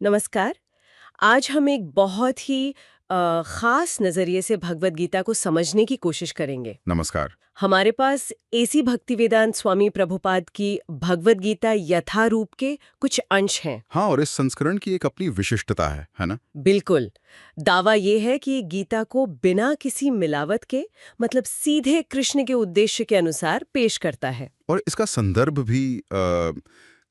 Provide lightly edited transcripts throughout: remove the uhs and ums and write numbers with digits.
नमस्कार। आज हम एक बहुत ही ख़ास नज़रिए से भगवद गीता को समझने की कोशिश करेंगे। नमस्कार। हमारे पास एसी भक्तिवेदांत स्वामी प्रभुपाद की भगवद गीता यथारूप के कुछ अंश हैं। हाँ, और इस संस्करण की एक अपनी विशिष्टता है ना? बिल्कुल। दावा ये है कि गीता को बिना किसी मिलावट के मतलब सीधे कृष्ण के उद्देश्य के अनुसार पेश करता है। और इसका संदर्भ भी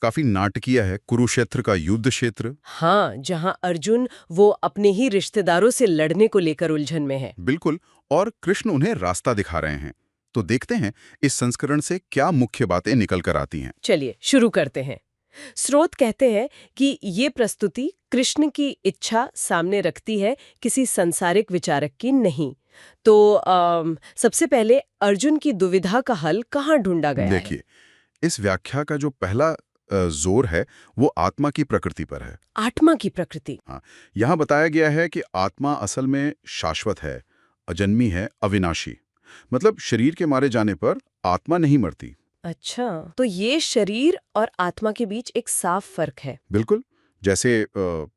काफी नाटकीय है, कुरुक्षेत्र का युद्ध क्षेत्र। हाँ, जहाँ अर्जुन वो अपने ही रिश्तेदारों से लड़ने को लेकर उलझन में है। बिल्कुल। और कृष्ण उन्हें रास्ता दिखा रहे हैं। तो देखते हैं इस संस्करण से क्या मुख्य बातें निकल कर आती हैं। चलिए शुरू करते हैं। स्रोत कहते हैं कि ये प्रस्तुति कृष्ण की इच्छा सामने रखती है, किसी सांसारिक विचारक की नहीं। तो सबसे पहले अर्जुन की दुविधा का हल कहाँ ढूंढा गया है? देखिए, इस व्याख्या का जो पहला जोर है वो आत्मा की प्रकृति पर है। आत्मा की प्रकृति। हाँ, यहाँ बताया गया है कि आत्मा असल में शाश्वत है, अजन्मी है, अविनाशी। मतलब शरीर के मारे जाने पर आत्मा नहीं मरती। अच्छा, तो ये शरीर और आत्मा के बीच एक साफ फर्क है। बिल्कुल। जैसे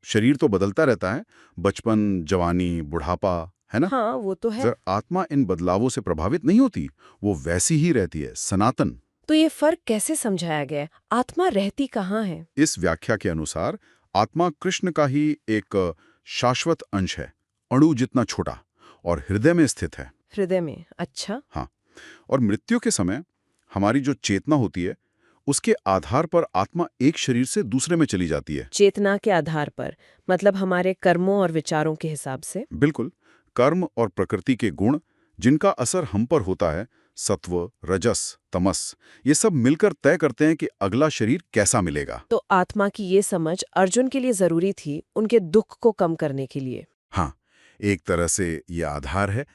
शरीर तो बदलता रहता है, बचपन, जवानी, बुढ़ापा, है ना? हाँ, वो तो है। अगर आत्मा इन बदलावों से प्रभावित नहीं होती, वो वैसी ही रहती है, सनातन। तो ये फर्क कैसे समझाया गया है? आत्मा रहती कहाँ है? इस व्याख्या के अनुसार आत्मा कृष्ण का ही एक शाश्वत अंश है, अणु जितना छोटा, और हृदय में स्थित है। हृदय में। अच्छा। हाँ, और मृत्यु के समय हमारी जो चेतना होती है, उसके आधार पर आत्मा एक शरीर से दूसरे में चली जाती है। चेतना के आधार पर मतलब हमारे कर्मों और विचारों के हिसाब से। बिल्कुल। कर्म और प्रकृति के गुण जिनका असर हम पर होता है, सत्व, रजस, तमस, ये सब मिलकर तय करते हैं कि अगला शरीर कैसा मिलेगा। तो आत्मा की ये समझ अर्जुन के लिए जरूरी थी, उनके दुख को कम करने के लिए। हाँ, एक तरह से ये आधार है,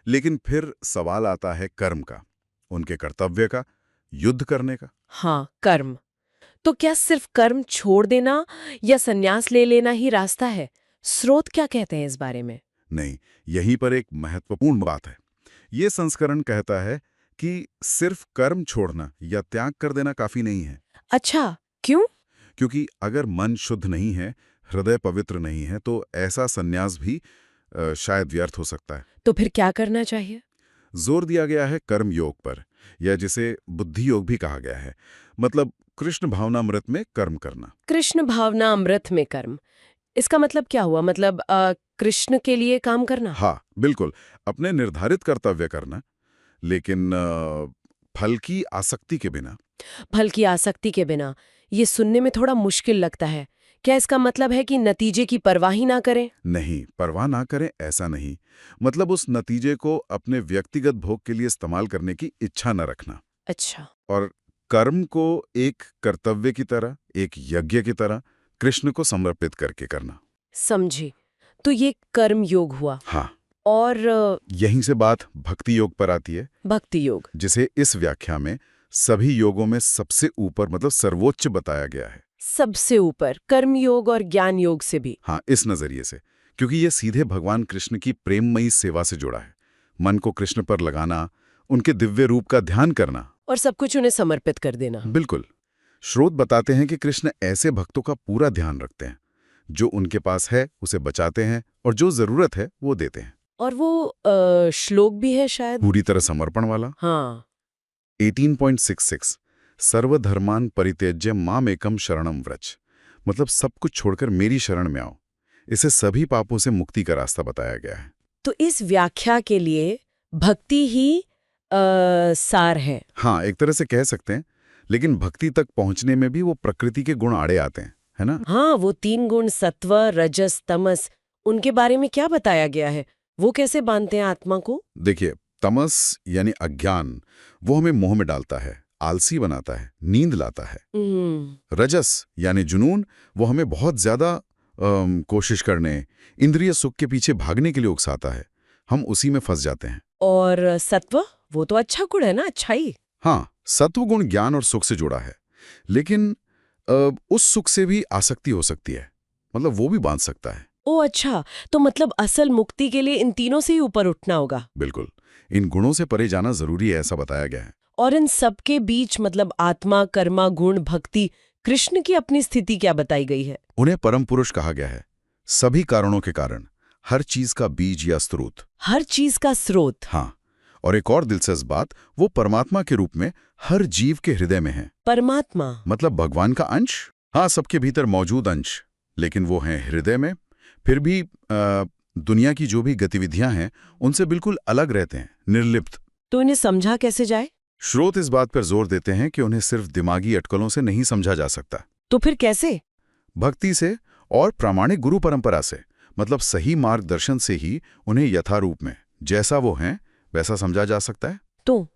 लेकिन फिर सवाल आता है कर्म का, उनके कर्तव्य का, युद्ध करने का। हाँ, कर्म। तो क्या सिर्फ कर्म छोड़ देना या संन्यास ले लेना ही रास्ता है? स्रोत क्या कहते हैं इस बारे में? नहीं, यहीं पर एक महत्वपूर्ण बात है। ये संस्करण कहता है कि सिर्फ कर्म छोड़ना या त्याग कर देना काफी नहीं है। अच्छा, क्यों? क्योंकि अगर मन शुद्ध नहीं है, हृदय पवित्र नहीं है, तो ऐसा संन्यास भी शायद व्यर्थ हो सकता है। तो फिर क्या करना चाहिए? जोर दिया गया है कर्म योग पर, या जिसे बुद्धि योग भी कहा गया है। मतलब कृष्ण भावनामृत में कर्म करना। कृष्ण भावना अमृत में कर्म। इसका मतलब क्या हुआ? मतलब कृष्ण के लिए काम करना? हाँ, बिल्कुल। अपने निर्धारित कर्तव्य करना, लेकिन फल की आसक्ति के बिना। फल की आसक्ति के बिना। ये सुनने में थोड़ा मुश्किल लगता है। क्या इसका मतलब है कि नतीजे की परवाह ही ना करें? नहीं, परवाह ना करें ऐसा नहीं। मतलब उस नतीजे को अपने व्यक्तिगत भोग के लिए इस्तेमाल करने की इच्छा न रखना। अच्छा। और कर्म को एक कर्तव्य की तरह, एक यज्ञ की तरह कृष्ण को समर्पित करके करना। समझी। तो ये कर्म योग हुआ। हाँ, और यहीं से बात भक्ति योग पर आती है, भक्ति योग। जिसे इस व्याख्या में सभी योगों में सबसे ऊपर मतलब सर्वोच्च बताया गया है। सबसे ऊपर कर्म योग और ज्ञान योग से भी। हाँ, इस नजरिए से, क्योंकि ये सीधे भगवान कृष्ण की प्रेममयी सेवा से जुड़ा है। मन को कृष्ण पर लगाना, उनके दिव्य रूप का ध्यान करना। और सब कुछ उन्हें समर्पित कर देना। बिल्कुल। स्रोत बताते हैं कि कृष्ण ऐसे भक्तों का पूरा ध्यान रखते हैं, जो उनके पास है उसे बचाते हैं, और जो जरूरत है वो देते हैं। और वो श्लोक भी है शायद। पूरी तरह समर्पण वाला। हाँ। 18.66 सर्वधर्मान परित्यज्य मामेकम शरणम व्रज। मतलब सब कुछ छोड़कर मेरी शरण में आओ। इसे सभी पापों से मुक्ति का रास्ता बताया गया है। तो इस व्याख्या के लिए भक्ति ही सार है। हाँ, एक तरह से कह सकते हैं, लेकिन भक्ति तक पहुंचने में भी वो प्रकृति के गुण आड़े आते हैं, है ना? हाँ, वो तीन गुण सत्व रजस तमस, उनके बारे में क्या बताया गया है? वो कैसे बांधते हैं आत्मा को? देखिए, तमस यानी अज्ञान, वो हमें मोह में डालता है, आलसी बनाता है, नींद लाता है। रजस यानी जुनून, वो हमें बहुत ज्यादा कोशिश करने, इंद्रिय सुख के पीछे भागने के लिए उकसाता है। हम उसी में फंस जाते हैं। और सत्व, वो तो अच्छा गुण है ना, अच्छाई। हाँ, सत्वगुण ज्ञान और सुख से जुड़ा है, लेकिन उस सुख से भी आसक्ति हो सकती है। मतलब वो भी बांध सकता है। ओ अच्छा, तो मतलब असल मुक्ति के लिए इन तीनों से ही ऊपर उठना होगा। बिल्कुल। इन गुणों से परे जाना जरूरी है, ऐसा बताया गया है। और इन सब के बीच मतलब आत्मा कर्मा गुण भक्ति कृष्ण की अपनी स्थिति क्या बताई गई है? उन्हें परम पुरुष कहा गया है, सभी कारणों के कारण, हर चीज का बीज या स्रोत। हर चीज का स्रोत। हाँ, और एक और दिलचस्प बात, वो परमात्मा के रूप में हर जीव के हृदय में है। परमात्मा मतलब भगवान का अंश। हाँ, सबके भीतर मौजूद अंश, लेकिन वो हैं हृदय में। फिर भी दुनिया की जो भी गतिविधियां हैं उनसे बिल्कुल अलग रहते हैं, निर्लिप्त। तो इन्हें समझा कैसे जाए? स्रोत इस बात पर जोर देते हैं कि उन्हें सिर्फ दिमागी अटकलों से नहीं समझा जा सकता। तो फिर कैसे? भक्ति से और प्रामाणिक गुरु परंपरा से, मतलब सही मार्गदर्शन से ही उन्हें यथारूप में, जैसा वो हैं वैसा समझा जा सकता है। तो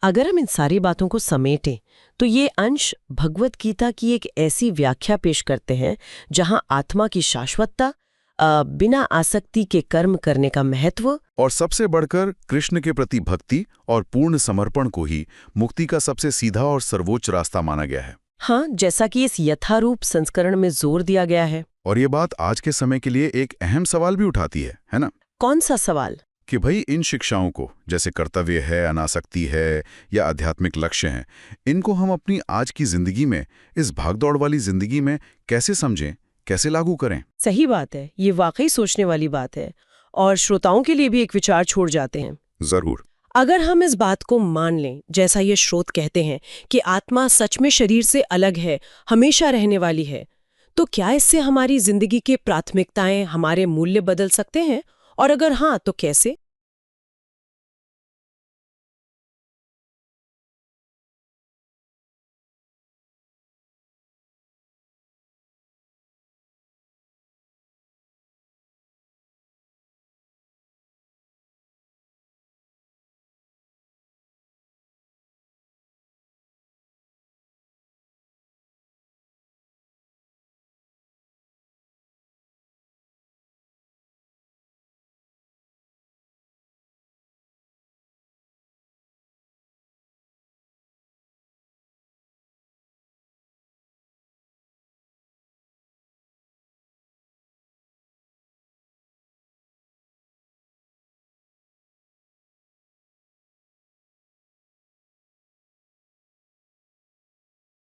अगर हम इन सारी बातों को समेटें तो ये अंश भगवत गीता की एक ऐसी व्याख्या पेश करते हैं जहां आत्मा की शाश्वतता, बिना आसक्ति के कर्म करने का महत्व, और सबसे बढ़कर कृष्ण के प्रति भक्ति और पूर्ण समर्पण को ही मुक्ति का सबसे सीधा और सर्वोच्च रास्ता माना गया है। हाँ, जैसा कि इस यथारूप संस्करण में जोर दिया गया है। और ये बात आज के समय के लिए एक अहम सवाल भी उठाती है ना? कौन सा सवाल? कि भाई इन शिक्षाओं को, जैसे कर्तव्य है, अनासक्ति है या आध्यात्मिक लक्ष्य हैं, इनको हम अपनी आज की जिंदगी में, इस भागदौड़ वाली जिंदगी में कैसे समझें, कैसे लागू करें? सही बात है, ये वाकई सोचने वाली बात है और श्रोताओं के लिए भी एक विचार छोड़ जाते हैं। जरूर। अगर हम इस बात को मान लें, जैसा ये स्रोत कहते हैं कि आत्मा सच में शरीर से अलग है, हमेशा रहने वाली है, तो क्या इससे हमारी जिंदगी की प्राथमिकताएं, हमारे मूल्य बदल सकते हैं? और अगर हाँ, तो कैसे?